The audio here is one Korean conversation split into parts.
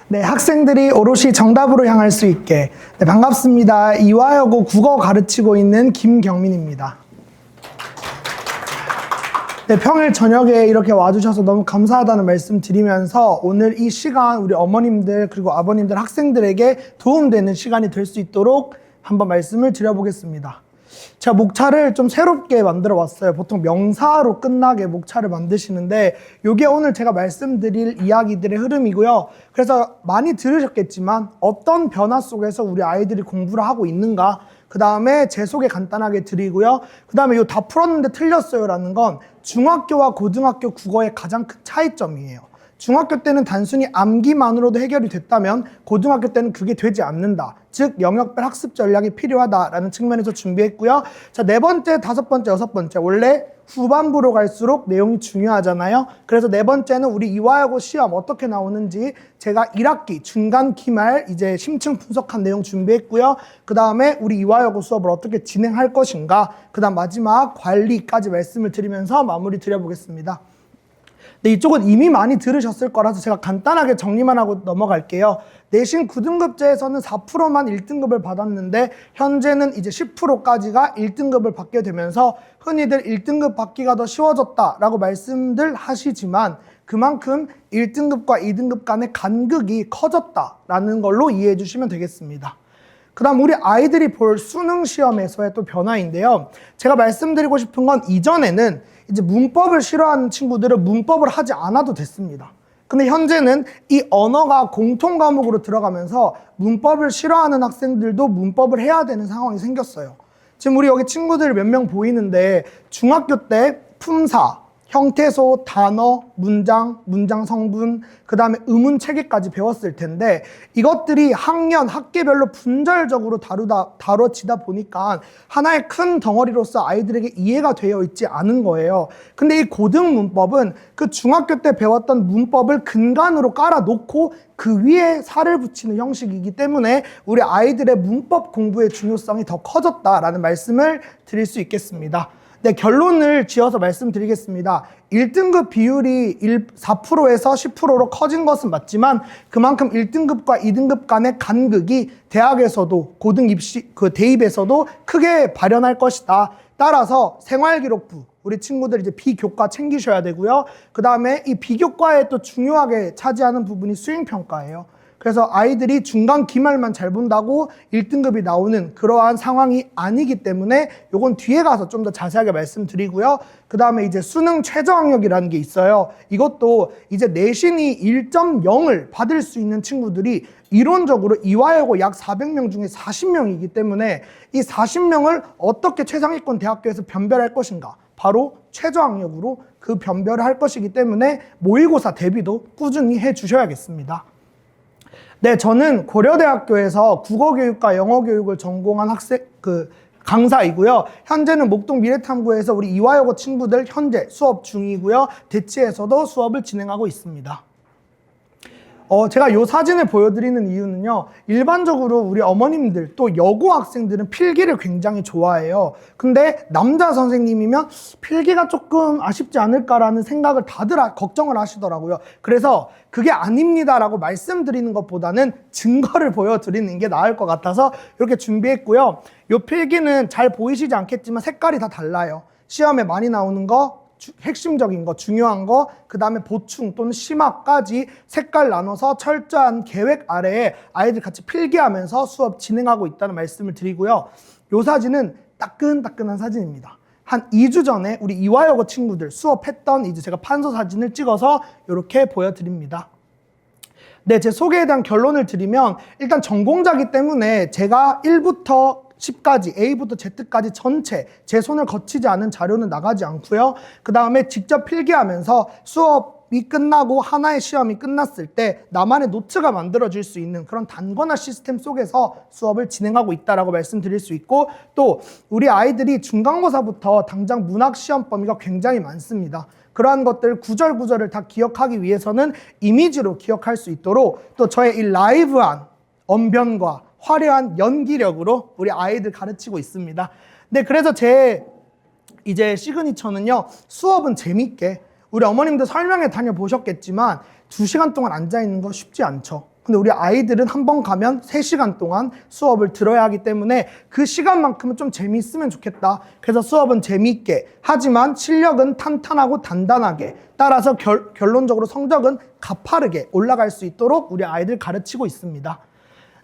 네, 학생들이 오롯이 정답으로 향할 수 있게. 네, 반갑습니다. 이화여고 국어 가르치고 있는 김경민입니다. 네, 평일 저녁에 이렇게 와주셔서 너무 감사하다는 말씀 드리면서 오늘 이 시간 우리 어머님들 그리고 아버님들 학생들에게 도움되는 시간이 될 수 있도록 한번 말씀을 드려보겠습니다. 제가 목차를 좀 새롭게 만들어 왔어요. 보통 명사로 끝나게 목차를 만드시는데 이게 오늘 제가 말씀드릴 이야기들의 흐름이고요. 그래서 많이 들으셨겠지만 어떤 변화 속에서 우리 아이들이 공부를 하고 있는가, 그 다음에 제 소개 간단하게 드리고요. 그 다음에 이거 다 풀었는데 틀렸어요 라는 건 중학교와 고등학교 국어의 가장 큰 차이점이에요. 중학교 때는 단순히 암기만으로도 해결이 됐다면 고등학교 때는 그게 되지 않는다. 즉 영역별 학습 전략이 필요하다라는 측면에서 준비했고요. 자, 네 번째, 다섯 번째, 여섯 번째. 원래 후반부로 갈수록 내용이 중요하잖아요. 그래서 네 번째는 우리 이화여고 시험 어떻게 나오는지 제가 1학기 중간 기말 이제 심층 분석한 내용 준비했고요. 그 다음에 우리 이화여고 수업을 어떻게 진행할 것인가, 그 다음 마지막 관리까지 말씀을 드리면서 마무리 드려보겠습니다. 네, 이쪽은 이미 많이 들으셨을 거라서 제가 간단하게 정리만 하고 넘어갈게요. 내신 9등급제에서는 4%만 1등급을 받았는데 현재는 이제 10%까지가 1등급을 받게 되면서 흔히들 1등급 받기가 더 쉬워졌다라고 말씀들 하시지만 그만큼 1등급과 2등급 간의 간극이 커졌다라는 걸로 이해해 주시면 되겠습니다. 그 다음 우리 아이들이 볼 수능 시험에서의 또 변화인데요. 제가 말씀드리고 싶은 건 이전에는 이제 문법을 싫어하는 친구들은 문법을 하지 않아도 됐습니다. 근데 현재는 이 언어가 공통 과목으로 들어가면서 문법을 싫어하는 학생들도 문법을 해야 되는 상황이 생겼어요. 지금 우리 여기 친구들 몇 명 보이는데 중학교 때 품사, 형태소, 단어, 문장, 문장 성분, 그 다음에 의문 체계까지 배웠을 텐데 이것들이 학년, 학기별로 분절적으로 다뤄지다 보니까 하나의 큰 덩어리로서 아이들에게 이해가 되어 있지 않은 거예요. 근데 이 고등 문법은 그 중학교 때 배웠던 문법을 근간으로 깔아놓고 그 위에 살을 붙이는 형식이기 때문에 우리 아이들의 문법 공부의 중요성이 더 커졌다라는 말씀을 드릴 수 있겠습니다. 네, 결론을 지어서 말씀드리겠습니다. 1등급 비율이 4%에서 10%로 커진 것은 맞지만 그만큼 1등급과 2등급 간의 간극이 대학에서도 고등 입시 대입에서도 크게 발현할 것이다. 따라서 생활기록부 우리 친구들 이제 비교과 챙기셔야 되고요. 그 다음에 이 비교과에 또 중요하게 차지하는 부분이 수행평가예요. 그래서 아이들이 중간 기말만 잘 본다고 1등급이 나오는 그러한 상황이 아니기 때문에 요건 뒤에 가서 좀 더 자세하게 말씀드리고요. 그 다음에 이제 수능 최저학력이라는 게 있어요. 이것도 이제 내신이 1.0을 받을 수 있는 친구들이 이론적으로 이화여고 약 400명 중에 40명이기 때문에 이 40명을 어떻게 최상위권 대학교에서 변별할 것인가, 바로 최저학력으로 그 변별을 할 것이기 때문에 모의고사 대비도 꾸준히 해 주셔야겠습니다. 네, 저는 고려대학교에서 국어교육과 영어교육을 전공한 강사이고요. 현재는 목동 미래탐구에서 우리 이화여고 친구들 현재 수업 중이고요. 대치에서도 수업을 진행하고 있습니다. 제가 이 사진을 보여드리는 이유는요. 일반적으로 우리 어머님들 또 여고 학생들은 필기를 굉장히 좋아해요. 근데 남자 선생님이면 필기가 조금 아쉽지 않을까라는 생각을 다들 걱정을 하시더라고요. 그래서 그게 아닙니다라고 말씀드리는 것보다는 증거를 보여드리는 게 나을 것 같아서 이렇게 준비했고요. 이 필기는 잘 보이시지 않겠지만 색깔이 다 달라요. 시험에 많이 나오는 거, 핵심적인 거, 중요한 거, 그 다음에 보충 또는 심화까지 색깔 나눠서 철저한 계획 아래에 아이들 같이 필기하면서 수업 진행하고 있다는 말씀을 드리고요. 이 사진은 따끈따끈한 사진입니다. 한 2주 전에 우리 이화여고 친구들 수업했던 이제 제가 판서 사진을 찍어서 이렇게 보여드립니다. 네, 제 소개에 대한 결론을 드리면 일단 전공자이기 때문에 제가 1부터 10까지, A부터 Z까지 전체 제 손을 거치지 않은 자료는 나가지 않고요. 그 다음에 직접 필기하면서 수업이 끝나고 하나의 시험이 끝났을 때 나만의 노트가 만들어질 수 있는 그런 단권화 시스템 속에서 수업을 진행하고 있다라고 말씀드릴 수 있고, 또 우리 아이들이 중간고사부터 당장 문학 시험 범위가 굉장히 많습니다. 그러한 것들 구절구절을 다 기억하기 위해서는 이미지로 기억할 수 있도록 또 저의 이 라이브한 언변과 화려한 연기력으로 우리 아이들 가르치고 있습니다. 네, 그래서 제 이제 시그니처는요, 수업은 재밌게, 우리 어머님도 설명회 다녀보셨겠지만 2시간 동안 앉아있는 거 쉽지 않죠. 근데 우리 아이들은 한 번 가면 3시간 동안 수업을 들어야 하기 때문에 그 시간만큼은 좀 재미있으면 좋겠다. 그래서 수업은 재미있게, 하지만 실력은 탄탄하고 단단하게, 따라서 결론적으로 성적은 가파르게 올라갈 수 있도록 우리 아이들 가르치고 있습니다.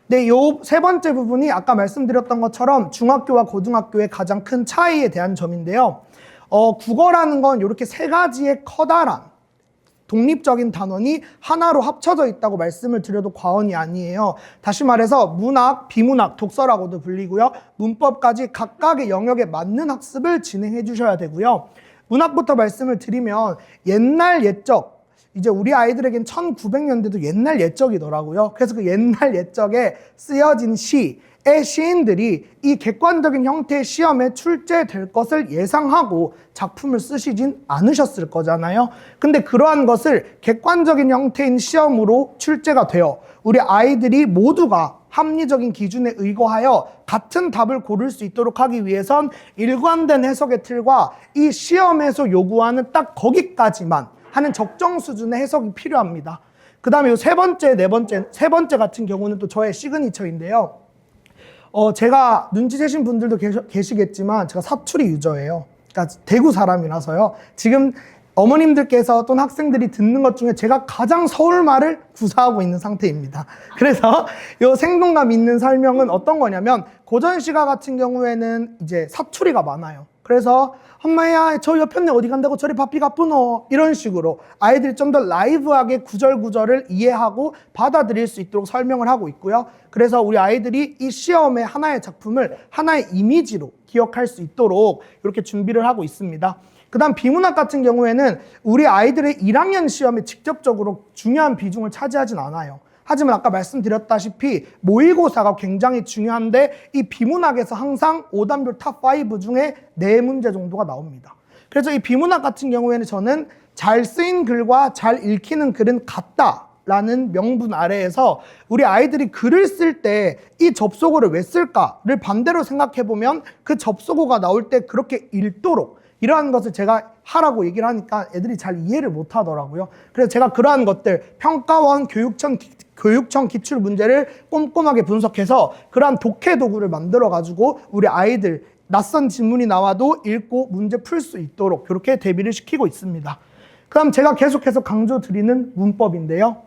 네, 요 세 번째 부분이 아까 말씀드렸던 것처럼 중학교와 고등학교의 가장 큰 차이에 대한 점인데요. 국어라는 건 이렇게 3가지의 커다란 독립적인 단원이 하나로 합쳐져 있다고 말씀을 드려도 과언이 아니에요. 다시 말해서 문학, 비문학, 독서라고도 불리고요. 문법까지 각각의 영역에 맞는 학습을 진행해 주셔야 되고요. 문학부터 말씀을 드리면 옛날 옛적, 이제 우리 아이들에겐 1900년대도 옛날 옛적이더라고요. 그래서 그 옛날 옛적에 쓰여진 시의 시인들이 이 객관적인 형태의 시험에 출제될 것을 예상하고 작품을 쓰시진 않으셨을 거잖아요. 근데 그러한 것을 객관적인 형태인 시험으로 출제가 되어 우리 아이들이 모두가 합리적인 기준에 의거하여 같은 답을 고를 수 있도록 하기 위해선 일관된 해석의 틀과 이 시험에서 요구하는 딱 거기까지만 하는 적정 수준의 해석이 필요합니다. 그 다음에 세 번째 같은 경우는 또 저의 시그니처인데요. 제가 눈치채신 분들도 계시겠지만 제가 사투리 유저예요. 그러니까 대구 사람이라서요. 지금 어머님들께서 또는 학생들이 듣는 것 중에 제가 가장 서울말을 구사하고 있는 상태입니다. 그래서 이 생동감 있는 설명은 어떤 거냐면 고전시가 같은 경우에는 이제 사투리가 많아요. 그래서 엄마야 저 옆편네 어디 간다고 저리 바삐 가쁘노 이런 식으로 아이들이 좀 더 라이브하게 구절구절을 이해하고 받아들일 수 있도록 설명을 하고 있고요. 그래서 우리 아이들이 이 시험의 하나의 작품을 하나의 이미지로 기억할 수 있도록 이렇게 준비를 하고 있습니다. 그 다음 비문학 같은 경우에는 우리 아이들의 1학년 시험에 직접적으로 중요한 비중을 차지하진 않아요. 하지만 아까 말씀드렸다시피 모의고사가 굉장히 중요한데 이 비문학에서 항상 오답률 탑5 중에 4문제 정도가 나옵니다. 그래서 이 비문학 같은 경우에는 저는 잘 쓰인 글과 잘 읽히는 글은 같다 라는 명분 아래에서 우리 아이들이 글을 쓸 때 이 접속어를 왜 쓸까를 반대로 생각해보면 그 접속어가 나올 때 그렇게 읽도록 이러한 것을 제가 하라고 얘기를 하니까 애들이 잘 이해를 못 하더라고요. 그래서 제가 그러한 것들 평가원 교육청 기출 문제를 꼼꼼하게 분석해서 그러한 독해 도구를 만들어 가지고 우리 아이들 낯선 지문이 나와도 읽고 문제 풀 수 있도록 그렇게 대비를 시키고 있습니다. 그다음 제가 계속해서 강조드리는 문법인데요.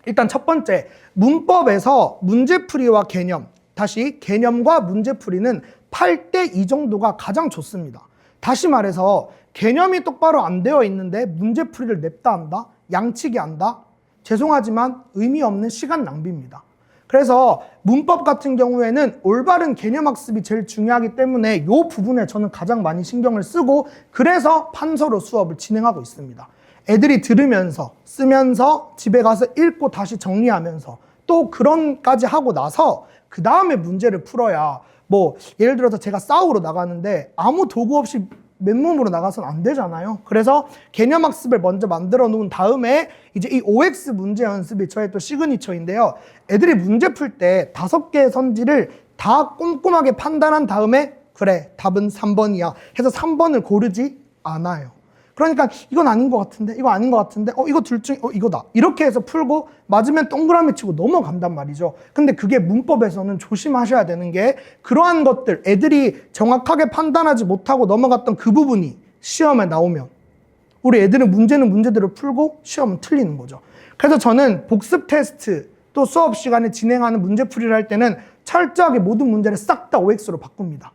일단 첫 번째, 문법에서 문제풀이와 개념, 다시 개념과 문제풀이는 8대2 정도가 가장 좋습니다. 다시 말해서 개념이 똑바로 안 되어 있는데 문제풀이를 냅다 한다? 양치기 한다? 죄송하지만 의미 없는 시간 낭비입니다. 그래서 문법 같은 경우에는 올바른 개념 학습이 제일 중요하기 때문에 이 부분에 저는 가장 많이 신경을 쓰고 그래서 판서로 수업을 진행하고 있습니다. 애들이 들으면서 쓰면서 집에 가서 읽고 다시 정리하면서 또 그런까지 하고 나서 그 다음에 문제를 풀어야 뭐 예를 들어서 제가 싸우러 나가는데 아무 도구 없이 맨몸으로 나가서는 안 되잖아요. 그래서 개념 학습을 먼저 만들어 놓은 다음에 이제 이 OX 문제 연습이 저의 또 시그니처인데요. 애들이 문제 풀 때 5개의 선지를 다 꼼꼼하게 판단한 다음에 그래 답은 3번이야 해서 3번을 고르지 않아요. 그러니까 이건 아닌 것 같은데 이거 아닌 것 같은데 이거 둘 중에 이거다 이렇게 해서 풀고 맞으면 동그라미 치고 넘어간단 말이죠. 근데 그게 문법에서는 조심하셔야 되는 게 그러한 것들 애들이 정확하게 판단하지 못하고 넘어갔던 그 부분이 시험에 나오면 우리 애들은 문제는 문제대로 풀고 시험은 틀리는 거죠. 그래서 저는 복습 테스트 또 수업 시간에 진행하는 문제풀이를 할 때는 철저하게 모든 문제를 싹 다 OX로 바꿉니다.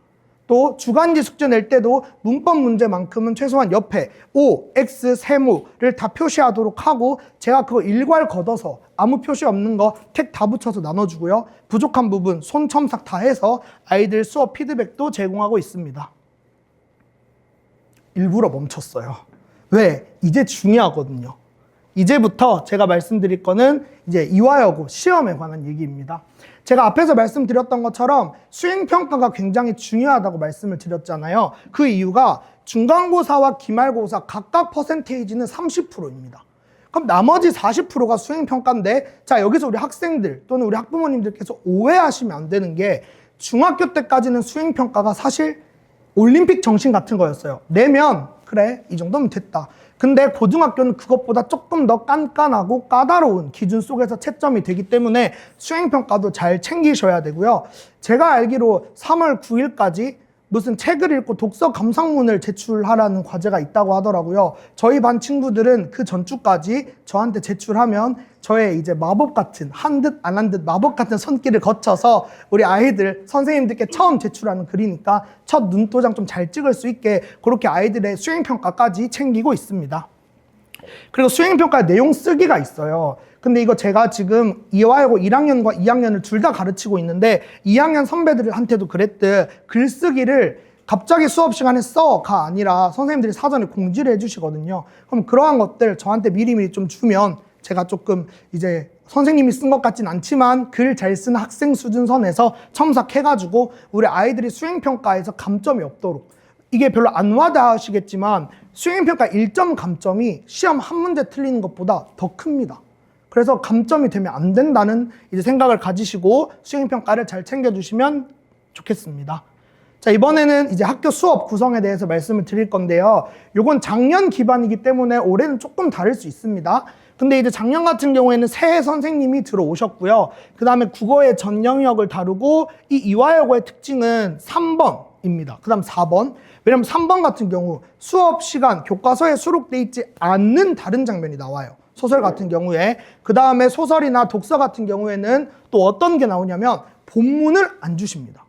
또 주간지 숙제 낼 때도 문법 문제만큼은 최소한 옆에 O, X, 세모를 다 표시하도록 하고 제가 그거 일괄 걷어서 아무 표시 없는 거 택 다 붙여서 나눠주고요. 부족한 부분 손 첨삭 다 해서 아이들 수업 피드백도 제공하고 있습니다. 일부러 멈췄어요. 왜? 이제 중요하거든요. 이제부터 제가 말씀드릴 거는 이제 이화여고 시험에 관한 얘기입니다. 제가 앞에서 말씀드렸던 것처럼 수행평가가 굉장히 중요하다고 말씀을 드렸잖아요. 그 이유가 중간고사와 기말고사 각각 퍼센테이지는 30%입니다. 그럼 나머지 40%가 수행평가인데 자 여기서 우리 학생들 또는 우리 학부모님들께서 오해하시면 안 되는 게 중학교 때까지는 수행평가가 사실 올림픽 정신 같은 거였어요. 내면 그래 이 정도면 됐다. 근데 고등학교는 그것보다 조금 더 깐깐하고 까다로운 기준 속에서 채점이 되기 때문에 수행평가도 잘 챙기셔야 되고요. 제가 알기로 3월 9일까지 무슨 책을 읽고 독서 감상문을 제출하라는 과제가 있다고 하더라고요. 저희 반 친구들은 그 전주까지 저한테 제출하면 저의 이제 마법 같은, 한 듯 안 한 듯 마법 같은 손길을 거쳐서 우리 아이들 선생님들께 처음 제출하는 글이니까 첫 눈도장 좀 잘 찍을 수 있게 그렇게 아이들의 수행평가까지 챙기고 있습니다. 그리고 수행평가 내용 쓰기가 있어요. 근데 이거 제가 지금 이화여고 1학년과 2학년을 둘 다 가르치고 있는데 2학년 선배들한테도 그랬듯 글쓰기를 갑자기 수업 시간에 써가 아니라 선생님들이 사전에 공지를 해주시거든요. 그럼 그러한 것들 저한테 미리미리 좀 주면 제가 조금 이제 선생님이 쓴 것 같진 않지만 글 잘 쓰는 학생 수준 선에서 첨삭해가지고 우리 아이들이 수행평가에서 감점이 없도록, 이게 별로 안 와닿으시겠지만 수행평가 1점 감점이 시험 한 문제 틀리는 것보다 더 큽니다. 그래서 감점이 되면 안 된다는 이제 생각을 가지시고 수행평가를 잘 챙겨주시면 좋겠습니다. 자, 이번에는 이제 학교 수업 구성에 대해서 말씀을 드릴 건데요. 요건 작년 기반이기 때문에 올해는 조금 다를 수 있습니다. 근데 이제 작년 같은 경우에는 새 선생님이 들어오셨고요. 그 다음에 국어의 전 영역을 다루고 이 이화여고의 특징은 3번입니다. 그 다음 4번. 왜냐면 3번 같은 경우 수업 시간 교과서에 수록되어 있지 않는 다른 장면이 나와요. 소설 같은 경우에. 그 다음에 소설이나 독서 같은 경우에는 또 어떤 게 나오냐면 본문을 안 주십니다.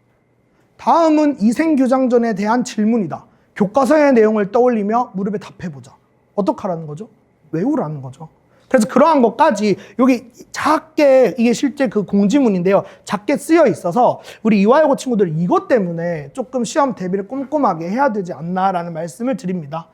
다음은 이생규장전에 대한 질문이다. 교과서의 내용을 떠올리며 무릎에 답해보자. 어떡하라는 거죠? 외우라는 거죠. 그래서 그러한 것까지 여기 작게, 이게 실제 그 공지문인데요. 작게 쓰여 있어서 우리 이화여고 친구들 이것 때문에 조금 시험 대비를 꼼꼼하게 해야 되지 않나라는 말씀을 드립니다.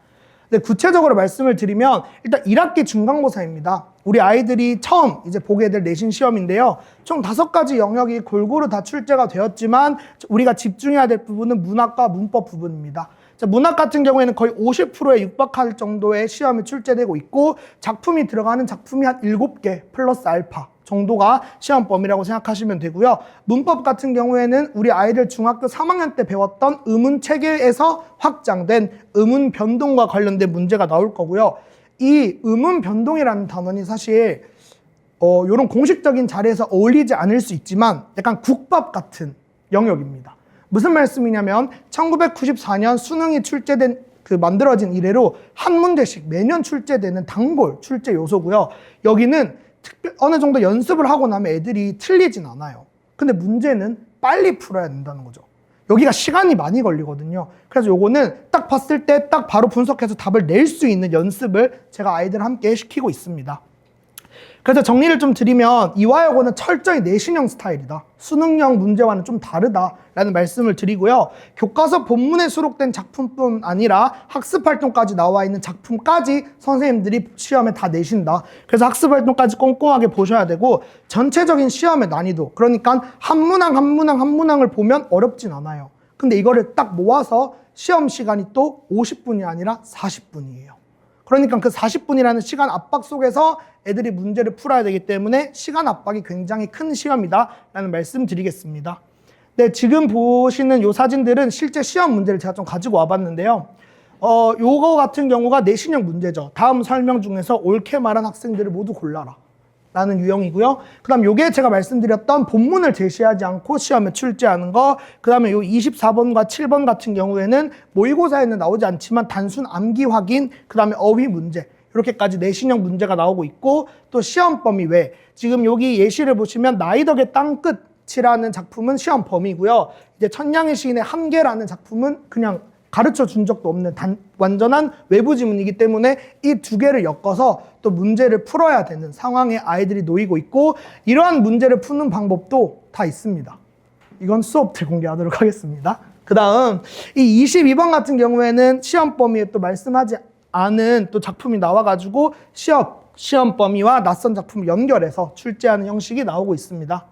근데 구체적으로 말씀을 드리면 일단 1학기 중간고사입니다. 우리 아이들이 처음 이제 보게 될 내신 시험인데요. 총 5가지 영역이 골고루 다 출제가 되었지만 우리가 집중해야 될 부분은 문학과 문법 부분입니다. 자, 문학 같은 경우에는 거의 50%에 육박할 정도의 시험이 출제되고 있고 작품이 들어가는 작품이 한 7개 플러스 알파 정도가 시험 범위라고 생각하시면 되고요. 문법 같은 경우에는 우리 아이들 중학교 3학년 때 배웠던 의문 체계에서 확장된 의문 변동과 관련된 문제가 나올 거고요. 이 의문 변동이라는 단원이 사실 이런 공식적인 자리에서 어울리지 않을 수 있지만 약간 국밥 같은 영역입니다. 무슨 말씀이냐면 1994년 수능이 출제된 만들어진 이래로 한 문제씩 매년 출제되는 단골 출제 요소고요. 여기는 어느 정도 연습을 하고 나면 애들이 틀리진 않아요. 근데 문제는 빨리 풀어야 된다는 거죠. 여기가 시간이 많이 걸리거든요. 그래서 요거는 딱 봤을 때 딱 바로 분석해서 답을 낼 수 있는 연습을 제가 아이들 함께 시키고 있습니다. 그래서 정리를 좀 드리면 이화여고는 철저히 내신형 스타일이다. 수능형 문제와는 좀 다르다라는 말씀을 드리고요. 교과서 본문에 수록된 작품뿐 아니라 학습활동까지 나와 있는 작품까지 선생님들이 시험에 다 내신다. 그래서 학습활동까지 꼼꼼하게 보셔야 되고 전체적인 시험의 난이도, 그러니까 한 문항을 보면 어렵진 않아요. 근데 이거를 딱 모아서 시험 시간이 또 50분이 아니라 40분이에요. 그러니까 그 40분이라는 시간 압박 속에서 애들이 문제를 풀어야 되기 때문에 시간 압박이 굉장히 큰 시험이다라는 말씀 드리겠습니다. 네, 지금 보시는 이 사진들은 실제 시험 문제를 제가 좀 가지고 와봤는데요. 요거 같은 경우가 내신형 문제죠. 다음 설명 중에서 옳게 말한 학생들을 모두 골라라 라는 유형이고요. 그 다음 요게 제가 말씀드렸던 본문을 제시하지 않고 시험에 출제하는 거. 그 다음에 요 24번과 7번 같은 경우에는 모의고사에는 나오지 않지만 단순 암기 확인, 그 다음에 어휘 문제, 이렇게까지 내신형 문제가 나오고 있고, 또 시험 범위 외 지금 여기 예시를 보시면 나이덕의 땅끝이라는 작품은 시험 범위고요. 이제 천냥의 시인의 한계라는 작품은 그냥 가르쳐 준 적도 없는 완전한 외부 지문이기 때문에 이 두 개를 엮어서 또 문제를 풀어야 되는 상황에 아이들이 놓이고 있고, 이러한 문제를 푸는 방법도 다 있습니다. 이건 수업 때 공개하도록 하겠습니다. 그 다음 이 22번 같은 경우에는 시험 범위에 또 말씀하지 않은 또 작품이 나와가지고 시험 범위와 낯선 작품을 연결해서 출제하는 형식이 나오고 있습니다.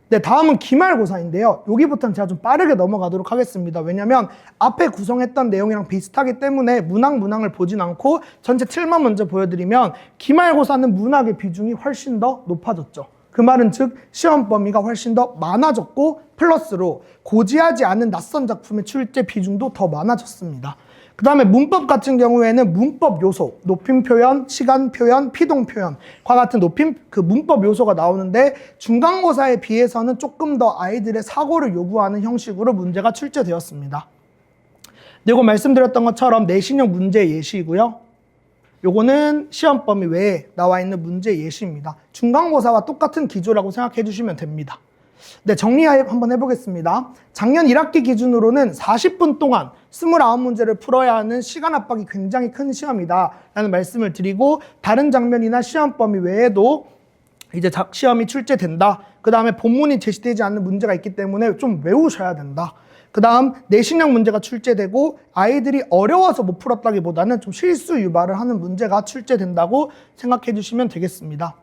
네, 다음은 기말고사인데요. 여기부터는 제가 좀 빠르게 넘어가도록 하겠습니다. 왜냐면 앞에 구성했던 내용이랑 비슷하기 때문에 문항을 보진 않고 전체 틀만 먼저 보여드리면, 기말고사는 문학의 비중이 훨씬 더 높아졌죠. 그 말은 즉 시험 범위가 훨씬 더 많아졌고 플러스로 고지하지 않은 낯선 작품의 출제 비중도 더 많아졌습니다. 그 다음에 문법 같은 경우에는 문법 요소, 높임 표현, 시간 표현, 피동 표현과 같은 문법 요소가 나오는데 중간고사에 비해서는 조금 더 아이들의 사고를 요구하는 형식으로 문제가 출제되었습니다. 그리고 말씀드렸던 것처럼 내신형 문제 예시이고요. 요거는 시험 범위 외에 나와 있는 문제 예시입니다. 중간고사와 똑같은 기조라고 생각해 주시면 됩니다. 네, 정리 한번 해보겠습니다. 작년 1학기 기준으로는 40분 동안 29문제를 풀어야 하는 시간 압박이 굉장히 큰 시험이다 라는 말씀을 드리고, 다른 장면이나 시험 범위 외에도 이제 시험이 출제된다. 그 다음에 본문이 제시되지 않는 문제가 있기 때문에 좀 외우셔야 된다. 그 다음 내신형 문제가 출제되고 아이들이 어려워서 못 풀었다기보다는 좀 실수 유발을 하는 문제가 출제된다고 생각해 주시면 되겠습니다.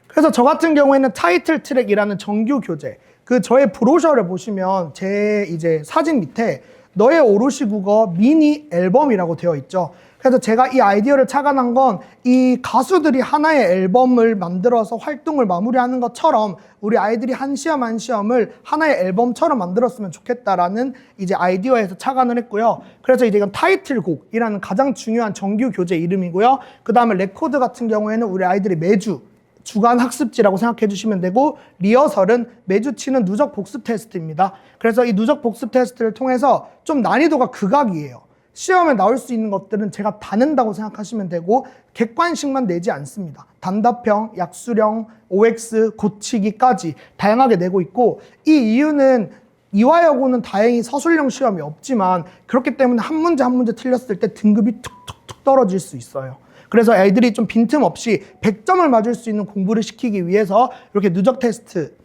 그래서 저 같은 경우에는 타이틀 트랙이라는 정규 교재, 저의 브로셔를 보시면 제 이제 사진 밑에 너의 오롯이 국어 미니 앨범이라고 되어 있죠. 그래서 제가 이 아이디어를 착안한 건 이 가수들이 하나의 앨범을 만들어서 활동을 마무리하는 것처럼 우리 아이들이 한 시험 한 시험을 하나의 앨범처럼 만들었으면 좋겠다라는 이제 아이디어에서 착안을 했고요. 그래서 이제 이건 타이틀곡이라는 가장 중요한 정규 교재 이름이고요. 그 다음에 레코드 같은 경우에는 우리 아이들이 매주 주간 학습지라고 생각해 주시면 되고, 리허설은 매주 치는 누적 복습 테스트입니다. 그래서 이 누적 복습 테스트를 통해서 좀 난이도가 극악이에요. 시험에 나올 수 있는 것들은 제가 다 낸다고 생각하시면 되고 객관식만 내지 않습니다. 단답형, 약수령, OX, 고치기까지 다양하게 내고 있고, 이 이유는 이화여고는 다행히 서술형 시험이 없지만 그렇기 때문에 한 문제 한 문제 틀렸을 때 등급이 툭툭툭 떨어질 수 있어요. 그래서 애들이 좀 빈틈없이 100점을 맞을 수 있는 공부를 시키기 위해서 이렇게 누적 테스트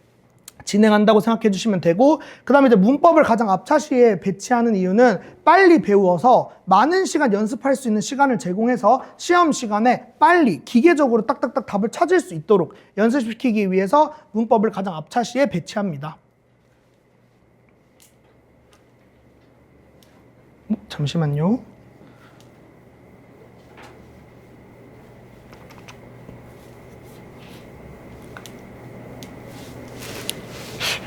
진행한다고 생각해 주시면 되고, 그 다음에 이제 문법을 가장 앞차시에 배치하는 이유는 빨리 배워서 많은 시간 연습할 수 있는 시간을 제공해서 시험 시간에 빨리 기계적으로 딱딱딱 답을 찾을 수 있도록 연습시키기 위해서 문법을 가장 앞차시에 배치합니다. 잠시만요.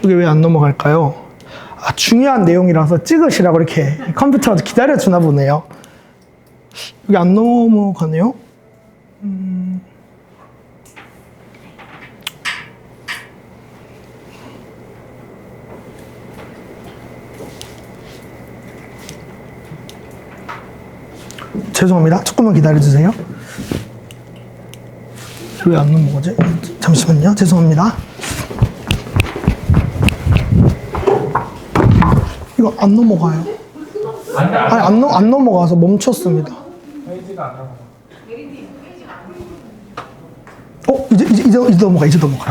이게 왜 안 넘어갈까요? 중요한 내용이라서 찍으시라고 이렇게 컴퓨터가 기다려주나 보네요. 여기 안 넘어가네요. 죄송합니다. 조금만 기다려주세요. 왜 안 넘어가지? 잠시만요. 죄송합니다. 이거 안 넘어가요. 아니, 안 넘어가서 멈췄습니다. 이제 넘어가.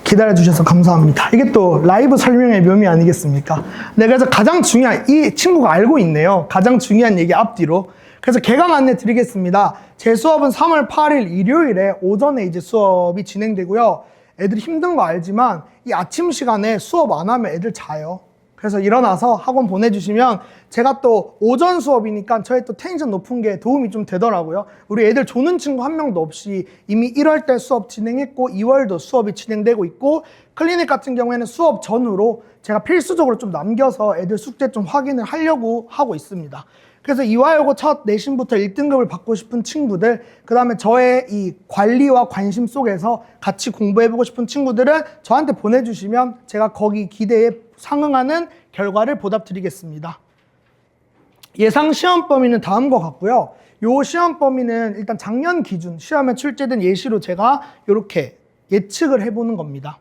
기다려주셔서 감사합니다. 이게 또 라이브 설명의 묘미 아니겠습니까? 네, 그래서 가장 중요한, 이 친구가 알고 있네요. 가장 중요한 얘기 앞뒤로. 그래서 개강 안내 드리겠습니다. 제 수업은 3월 8일 일요일에 오전에 이제 수업이 진행되고요. 애들이 힘든 거 알지만 이 아침 시간에 수업 안 하면 애들 자요. 그래서 일어나서 학원 보내주시면 제가 또 오전 수업이니까 저희 또 텐션 높은 게 도움이 좀 되더라고요. 우리 애들 조는 친구 한 명도 없이 이미 1월 때 수업 진행했고 2월도 수업이 진행되고 있고, 클리닉 같은 경우에는 수업 전후로 제가 필수적으로 좀 남겨서 애들 숙제 좀 확인을 하려고 하고 있습니다. 그래서 이화여고 첫 내신부터 1등급을 받고 싶은 친구들, 그 다음에 저의 이 관리와 관심 속에서 같이 공부해보고 싶은 친구들은 저한테 보내주시면 제가 거기 기대에 상응하는 결과를 보답드리겠습니다. 예상 시험 범위는 다음과 같고요. 요 시험 범위는 일단 작년 기준 시험에 출제된 예시로 제가 이렇게 예측을 해보는 겁니다.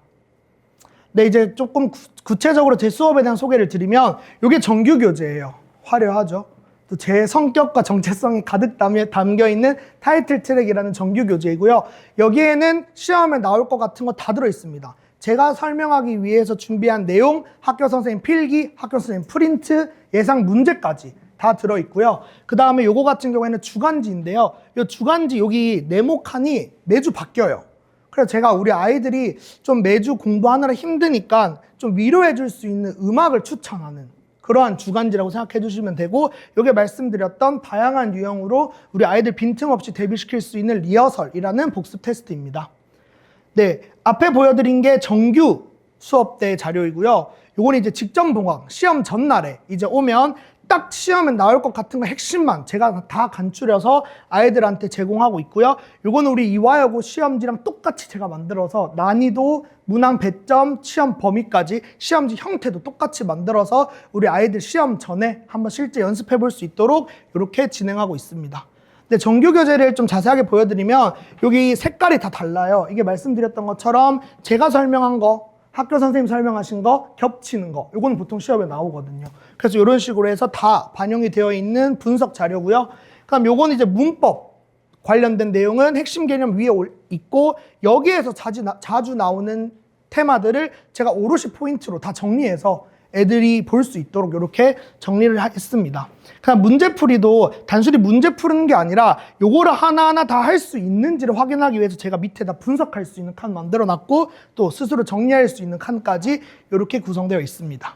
네, 이제 조금 구체적으로 제 수업에 대한 소개를 드리면 이게 정규 교재예요. 화려하죠. 또 제 성격과 정체성이 가득 담겨있는 타이틀 트랙이라는 정규 교재이고요. 여기에는 시험에 나올 것 같은 거 다 들어있습니다. 제가 설명하기 위해서 준비한 내용, 학교 선생님 필기, 학교 선생님 프린트, 예상 문제까지 다 들어있고요. 그 다음에 요거 같은 경우에는 주간지인데요. 이 주간지 여기 네모칸이 매주 바뀌어요. 그래서 제가 우리 아이들이 좀 매주 공부하느라 힘드니까 좀 위로해 줄 수 있는 음악을 추천하는 그러한 주간지라고 생각해 주시면 되고, 여기 말씀드렸던 다양한 유형으로 우리 아이들 빈틈없이 대비시킬 수 있는 리허설이라는 복습 테스트입니다. 네, 앞에 보여드린 게 정규 수업 때 자료이고요. 요건 이제 직전 보강, 시험 전날에 이제 오면 딱 시험에 나올 것 같은 거 핵심만 제가 다 간추려서 아이들한테 제공하고 있고요. 요거는 우리 이화여고 시험지랑 똑같이 제가 만들어서 난이도, 문항 배점, 시험 범위까지 시험지 형태도 똑같이 만들어서 우리 아이들 시험 전에 한번 실제 연습해 볼 수 있도록 이렇게 진행하고 있습니다. 근데 정규 교재를 좀 자세하게 보여드리면 여기 색깔이 다 달라요. 이게 말씀드렸던 것처럼 제가 설명한 거, 학교 선생님 설명하신 거, 겹치는 거, 요거는 보통 시험에 나오거든요. 그래서 이런 식으로 해서 다 반영이 되어 있는 분석 자료고요. 그럼 요거는 이제 문법 관련된 내용은 핵심 개념 위에 있고, 여기에서 자주 나오는 테마들을 제가 오롯이 포인트로 다 정리해서 애들이 볼 수 있도록 이렇게 정리를 했습니다. 그냥 문제풀이도 단순히 문제 푸는 게 아니라 요거를 하나하나 다 할 수 있는지를 확인하기 위해서 제가 밑에다 분석할 수 있는 칸 만들어 놨고, 또 스스로 정리할 수 있는 칸까지 이렇게 구성되어 있습니다.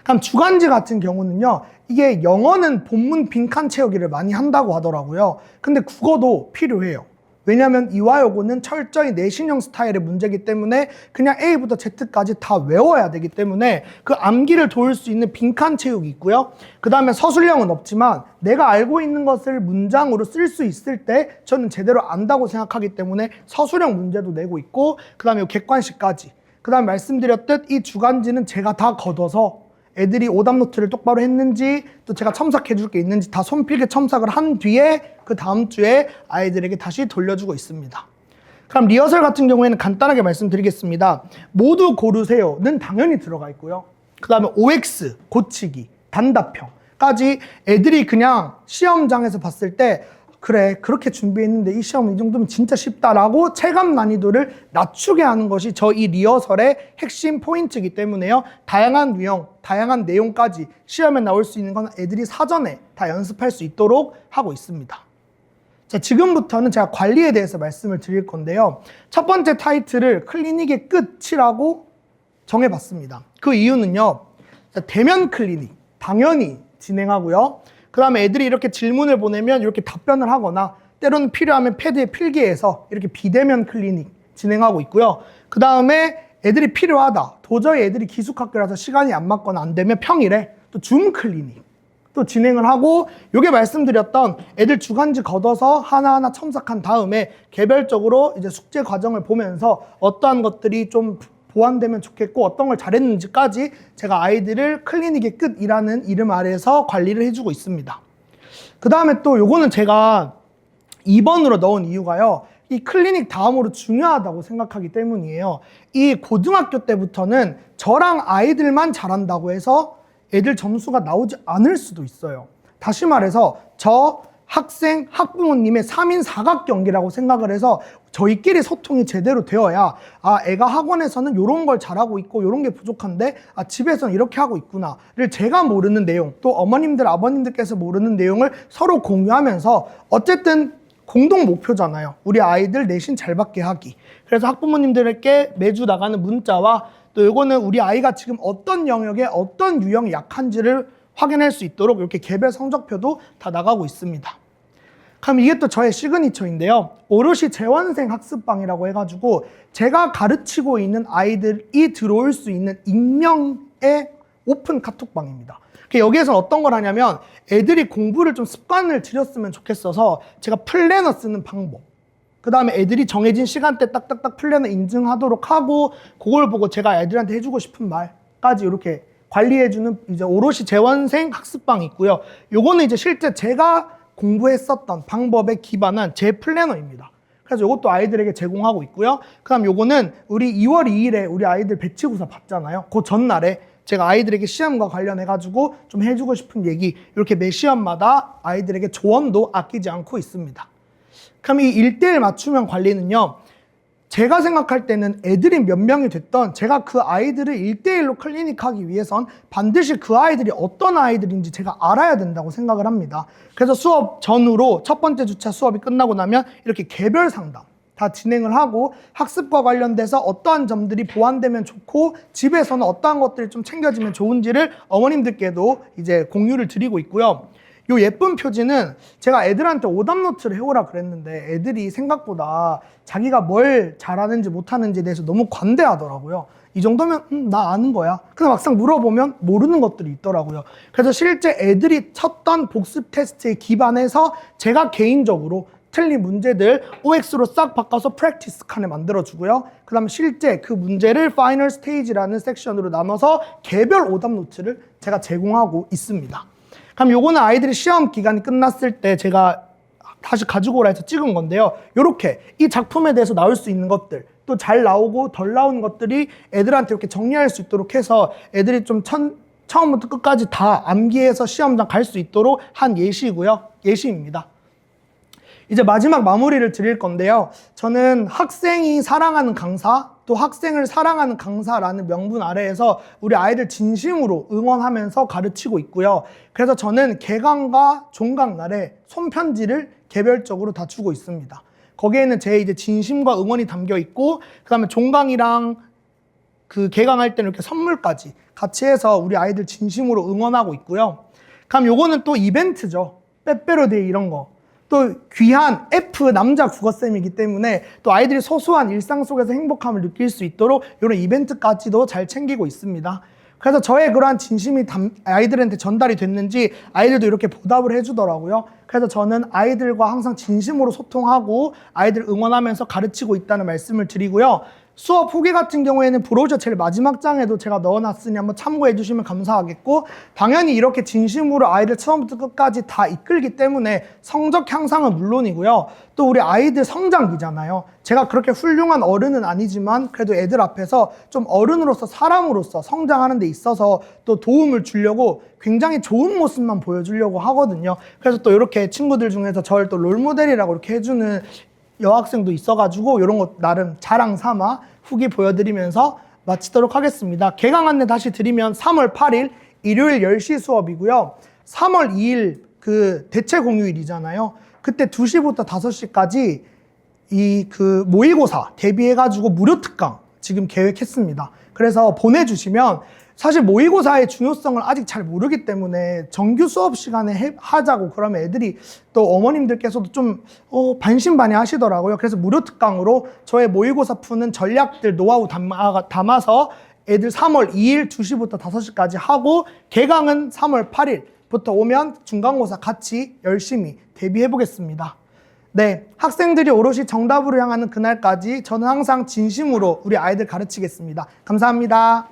그럼 주간지 같은 경우는요, 이게 영어는 본문 빈칸 채우기를 많이 한다고 하더라고요. 근데 국어도 필요해요. 왜냐하면 이화여고는 철저히 내신형 스타일의 문제이기 때문에 그냥 A부터 Z까지 다 외워야 되기 때문에 그 암기를 도울 수 있는 빈칸 채우기 있고요. 그 다음에 서술형은 없지만 내가 알고 있는 것을 문장으로 쓸 수 있을 때 저는 제대로 안다고 생각하기 때문에 서술형 문제도 내고 있고, 그 다음에 객관식까지. 그 다음에 말씀드렸듯 이 주간지는 제가 다 걷어서 애들이 오답노트를 똑바로 했는지, 또 제가 첨삭해 줄 게 있는지 다 손필게 첨삭을 한 뒤에 그 다음 주에 아이들에게 다시 돌려주고 있습니다. 그럼 리허설 같은 경우에는 간단하게 말씀드리겠습니다. 모두 고르세요는 당연히 들어가 있고요. 그 다음에 OX, 고치기, 단답형까지 애들이 그냥 시험장에서 봤을 때 그래, 그렇게 준비했는데 이 시험 이 정도면 진짜 쉽다라고 체감 난이도를 낮추게 하는 것이 저 이 리허설의 핵심 포인트이기 때문에요. 다양한 유형, 다양한 내용까지 시험에 나올 수 있는 건 애들이 사전에 다 연습할 수 있도록 하고 있습니다. 자, 지금부터는 제가 관리에 대해서 말씀을 드릴 건데요. 첫 번째 타이틀을 클리닉의 끝이라고 정해봤습니다. 그 이유는요, 대면 클리닉 당연히 진행하고요. 그 다음에 애들이 이렇게 질문을 보내면 이렇게 답변을 하거나, 때로는 필요하면 패드에 필기해서 이렇게 비대면 클리닉 진행하고 있고요. 그 다음에 애들이 필요하다, 도저히 애들이 기숙학교라서 시간이 안 맞거나 안 되면 평일에 또 줌 클리닉 또 진행을 하고, 요게 말씀드렸던 애들 주간지 걷어서 하나하나 첨삭한 다음에 개별적으로 이제 숙제 과정을 보면서 어떠한 것들이 좀 보완되면 좋겠고 어떤 걸 잘했는지까지 제가 아이들을 클리닉의 끝이라는 이름 아래에서 관리를 해주고 있습니다. 그 다음에 또 요거는 제가 2번으로 넣은 이유가요, 이 클리닉 다음으로 중요하다고 생각하기 때문이에요. 이 고등학교 때부터는 저랑 아이들만 잘한다고 해서 애들 점수가 나오지 않을 수도 있어요. 다시 말해서 저 학생, 학부모님의 3인 사각경기라고 생각을 해서 저희끼리 소통이 제대로 되어야, 아, 애가 학원에서는 이런 걸 잘하고 있고 이런 게 부족한데, 아, 집에서는 이렇게 하고 있구나를 제가 모르는 내용, 또 어머님들, 아버님들께서 모르는 내용을 서로 공유하면서, 어쨌든 공동 목표잖아요. 우리 아이들 내신 잘 받게 하기. 그래서 학부모님들께 매주 나가는 문자와, 또 이거는 우리 아이가 지금 어떤 영역에 어떤 유형이 약한지를 확인할 수 있도록 이렇게 개별 성적표도 다 나가고 있습니다. 그럼 이게 또 저의 시그니처인데요. 오롯이 재원생 학습방이라고 해가지고 제가 가르치고 있는 아이들이 들어올 수 있는 익명의 오픈 카톡방입니다. 여기에서는 어떤 걸 하냐면, 애들이 공부를 좀 습관을 들였으면 좋겠어서 제가 플래너 쓰는 방법, 그 다음에 애들이 정해진 시간대 딱딱딱 플래너 인증하도록 하고, 그걸 보고 제가 애들한테 해주고 싶은 말까지 이렇게 관리해주는 이제 오롯이 재원생 학습방이 있고요. 요거는 이제 실제 제가 공부했었던 방법에 기반한 제 플래너입니다. 그래서 이것도 아이들에게 제공하고 있고요. 그 다음 요거는 우리 2월 2일에 우리 아이들 배치구사 받잖아요. 그 전날에 제가 아이들에게 시험과 관련해가지고 좀 해주고 싶은 얘기, 이렇게 매 시험마다 아이들에게 조언도 아끼지 않고 있습니다. 그럼 이 1:1 맞춤형 관리는요, 제가 생각할 때는 애들이 몇 명이 됐던 제가 그 아이들을 1:1로 클리닉하기 위해선 반드시 그 아이들이 어떤 아이들인지 제가 알아야 된다고 생각을 합니다. 그래서 수업 전후로 첫 번째 주차 수업이 끝나고 나면 이렇게 개별 상담, 다 진행을 하고 학습과 관련돼서 어떠한 점들이 보완되면 좋고 집에서는 어떠한 것들이 좀 챙겨지면 좋은지를 어머님들께도 이제 공유를 드리고 있고요. 요 예쁜 표지는 제가 애들한테 오답노트를 해오라 그랬는데 애들이 생각보다 자기가 뭘 잘하는지 못하는지에 대해서 너무 관대하더라고요. 이 정도면 나 아는 거야. 근데 막상 물어보면 모르는 것들이 있더라고요. 그래서 실제 애들이 쳤던 복습 테스트에 기반해서 제가 개인적으로 틀린 문제들 OX로 싹 바꿔서 프랙티스 칸에 만들어주고요. 그 다음에 실제 그 문제를 파이널 스테이지라는 섹션으로 나눠서 개별 오답 노트를 제가 제공하고 있습니다. 그럼 요거는 아이들이 시험 기간이 끝났을 때 제가 다시 가지고 오라 해서 찍은 건데요. 요렇게 이 작품에 대해서 나올 수 있는 것들, 또 잘 나오고 덜 나오는 것들이 애들한테 이렇게 정리할 수 있도록 해서 애들이 좀 처음부터 끝까지 다 암기해서 시험장 갈 수 있도록 한 예시입니다. 이제 마지막 마무리를 드릴 건데요. 저는 학생이 사랑하는 강사, 또 학생을 사랑하는 강사라는 명분 아래에서 우리 아이들 진심으로 응원하면서 가르치고 있고요. 그래서 저는 개강과 종강 날에 손편지를 개별적으로 다 주고 있습니다. 거기에는 제 이제 진심과 응원이 담겨 있고, 그 다음에 종강이랑 그 개강할 때는 이렇게 선물까지 같이 해서 우리 아이들 진심으로 응원하고 있고요. 그럼 요거는 또 이벤트죠. 빼빼로데이 이런 거. 또 귀한 F 남자 국어쌤이기 때문에 또 아이들이 소소한 일상 속에서 행복함을 느낄 수 있도록 이런 이벤트까지도 잘 챙기고 있습니다. 그래서 저의 그러한 진심이 아이들한테 전달이 됐는지 아이들도 이렇게 보답을 해주더라고요. 그래서 저는 아이들과 항상 진심으로 소통하고 아이들 응원하면서 가르치고 있다는 말씀을 드리고요. 수업 후기 같은 경우에는 브로셔 제일 마지막 장에도 제가 넣어놨으니 한번 참고해 주시면 감사하겠고, 당연히 이렇게 진심으로 아이들 처음부터 끝까지 다 이끌기 때문에 성적 향상은 물론이고요. 또 우리 아이들 성장기잖아요. 제가 그렇게 훌륭한 어른은 아니지만 그래도 애들 앞에서 좀 어른으로서 사람으로서 성장하는 데 있어서 또 도움을 주려고 굉장히 좋은 모습만 보여주려고 하거든요. 그래서 또 이렇게 친구들 중에서 저를 또 롤모델이라고 이렇게 해주는 여학생도 있어가지고 이런 거 나름 자랑 삼아 후기 보여드리면서 마치도록 하겠습니다. 개강 안내 다시 드리면 3월 8일 일요일 10시 수업이고요. 3월 2일 그 대체 공휴일이잖아요. 그때 2시부터 5시까지 이 그 모의고사 대비해가지고 무료 특강 지금 계획했습니다. 그래서 보내주시면, 사실 모의고사의 중요성을 아직 잘 모르기 때문에 정규 수업 시간에 하자고 그러면 애들이 또 어머님들께서도 좀 반신반의 하시더라고요. 그래서 무료 특강으로 저의 모의고사 푸는 전략들 노하우 담아서 애들 3월 2일 2시부터 5시까지 하고, 개강은 3월 8일부터 오면 중간고사 같이 열심히 대비해 보겠습니다. 네, 학생들이 오롯이 정답으로 향하는 그날까지 저는 항상 진심으로 우리 아이들 가르치겠습니다. 감사합니다.